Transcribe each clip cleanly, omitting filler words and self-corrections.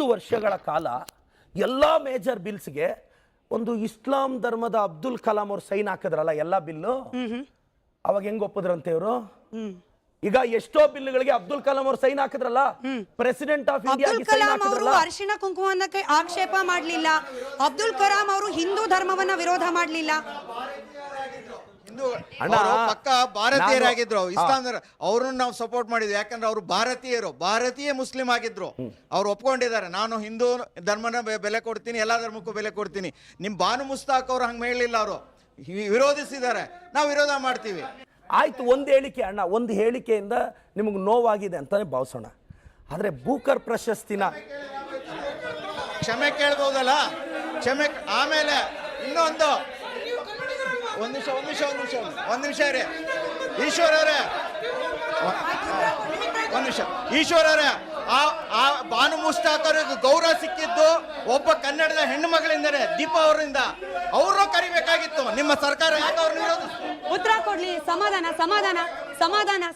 5 ವರ್ಷಗಳ ಕಾಲ ಎಲ್ಲ ಮೇಜರ್ ಬಿಲ್ಸ್ಗೆ ಒಂದು ಇಸ್ಲಾಂ ಧರ್ಮದ ಅಬ್ದುಲ್ ಕಲಾಂ ಅವ್ರು ಸೈನ್ ಹಾಕಿದ್ರಲ್ಲ ಎಲ್ಲ ಬಿಲ್ಲು, ಅವಾಗ ಹೆಂಗ್ ಒಪ್ಪಿದ್ರಂತೆ ಇವರು? ಈಗ ಎಷ್ಟೋ ಬಿಲ್ಗಳಿಗೆ ಅಬ್ದುಲ್ ಕಲಾಂ ಅವರು ಸೈನ್ ಹಾಕಿದ್ರಲ್ಲ, ಪ್ರೆಸಿಡೆಂಟ್ ಆಫ್ ಇಂಡಿಯಾ ಅರಿಶಿಣ ಕುಂಕುಮವನ್ನ ಆಕ್ಷೇಪ ಮಾಡಲಿಲ್ಲ. ಅಬ್ದುಲ್ ಕಲಾಂ ಅವರು ಹಿಂದೂ ಧರ್ಮವನ್ನ ವಿರೋಧ ಮಾಡಲಿಲ್ಲ. ಪಕ್ಕ ಭಾರತೀಯರಾಗಿದ್ರು, ಇಸ್ಲಾಂ ಅವ್ರನ್ನ ನಾವು ಸಪೋರ್ಟ್ ಮಾಡಿದ್ವಿ. ಯಾಕಂದ್ರೆ ಅವರು ಭಾರತೀಯ ಮುಸ್ಲಿಂ ಆಗಿದ್ರು. ಅವ್ರು ಒಪ್ಕೊಂಡಿದ್ದಾರೆ, ನಾನು ಹಿಂದೂ ಧರ್ಮನ ಬೆಲೆ ಕೊಡ್ತೀನಿ, ಎಲ್ಲಾ ಧರ್ಮಕ್ಕೂ ಬೆಲೆ ಕೊಡ್ತೀನಿ. ನಿಮ್ ಬಾನು ಮುಸ್ತಾಕ್ ಅವ್ರು ಹಂಗ ಹೇಳಿಲ್ಲ, ಅವರು ವಿರೋಧಿಸಿದ್ದಾರೆ, ನಾವು ವಿರೋಧ ಮಾಡ್ತೀವಿ. ಆಯ್ತು, ಒಂದು ಹೇಳಿಕೆ ಅಣ್ಣ, ಒಂದು ಹೇಳಿಕೆಯಿಂದ ನಿಮಗೆ ನೋವಾಗಿದೆ ಅಂತಾನೆ ಭಾವಿಸೋಣ. ಆದ್ರೆ ಬೂಕರ್ ಪ್ರಶಸ್ತಿನ ಕ್ಷಮೆ ಕೇಳ್ಬೋದಲ್ಲ, ಕ್ಷಮೆ. ಆಮೇಲೆ ಇನ್ನೊಂದು ಒಂದ್ ನಿಮಿಷ ರೀ ಈಶ್ವರರೇ, ಈಶ್ವರರೇ, ಆ ಬಾನು ಮುಸ್ತಾಕ್ ಅವ್ರಿಗೆ ಗೌರವ ಸಿಕ್ಕಿದ್ದು ಒಬ್ಬ ಕನ್ನಡದ ಹೆಣ್ಣು ಮಗಳಿಂದನೇ, ದೀಪಾ ಅವರಿಂದ. ಅವ್ರನ್ನೂ ಕರಿಬೇಕಾಗಿತ್ತು. ನಿಮ್ಮ ಸರ್ಕಾರ ಯಾಕೆ ಅವ್ರನ್ನ ಉತ್ತರ ಕೊಡ್ಲಿ?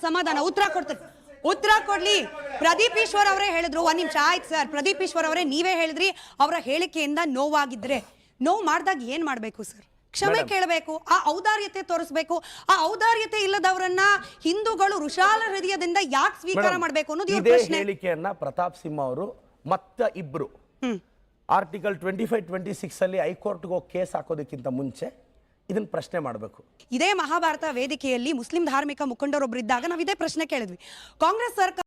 ಸಮಾಧಾನ ಉತ್ತರ ಕೊಡ್ಲಿ. ಪ್ರದೀಪ್ ಈಶ್ವರ್ ಅವರೇ ಹೇಳಿದ್ರು. ಒಂದ್ ನಿಮಿಷ ಆಯ್ತು ಸರ್, ಪ್ರದೀಪ್ ಈಶ್ವರ್ ಅವರೇ ನೀವೇ ಹೇಳಿದ್ರಿ ಅವರ ಹೇಳಿಕೆಯಿಂದ ನೋವಾಗಿದ್ರೆ ನೋವು ಮಾಡಿದಾಗ ಏನ್ ಮಾಡ್ಬೇಕು ಸರ್? ಕ್ಷಮೆ ಕೇಳಬೇಕು, ಆ ಔದಾರ್ಯತೆ ತೋರಿಸಬೇಕು. ಆ ಔದಾರ್ಯತೆ ಇಲ್ಲದವರನ್ನ ಹಿಂದೂಗಳು ಋಷಾಲ ಹೃದಯದಿಂದ ಯಾಕೆ ಸ್ವೀಕಾರ ಮಾಡಬೇಕು ಅನ್ನೋದು ಪ್ರಶ್ನೆ. ಹೇಳಿಕೆಯನ್ನ ಪ್ರತಾಪ್ ಸಿಂಹ ಅವರು ಮತ್ತೆ ಇಬ್ರು ಆರ್ಟಿಕಲ್ 25-26 ಅಲ್ಲಿ ಹೈಕೋರ್ಟ್ಗೆ ಹೋಗಿ ಕೇಸ್ ಹಾಕೋದಕ್ಕಿಂತ ಮುಂಚೆ ಇದನ್ನ ಪ್ರಶ್ನೆ ಮಾಡಬೇಕು. ಇದೇ ಮಹಾಭಾರತ ವೇದಿಕೆಯಲ್ಲಿ ಮುಸ್ಲಿಂ ಧಾರ್ಮಿಕ ಮುಖಂಡರೊಬ್ಬರಿದ್ದಾಗ ನಾವು ಇದೇ ಪ್ರಶ್ನೆ ಕೇಳಿದ್ವಿ. ಕಾಂಗ್ರೆಸ್ ಸರ್ಕಾರ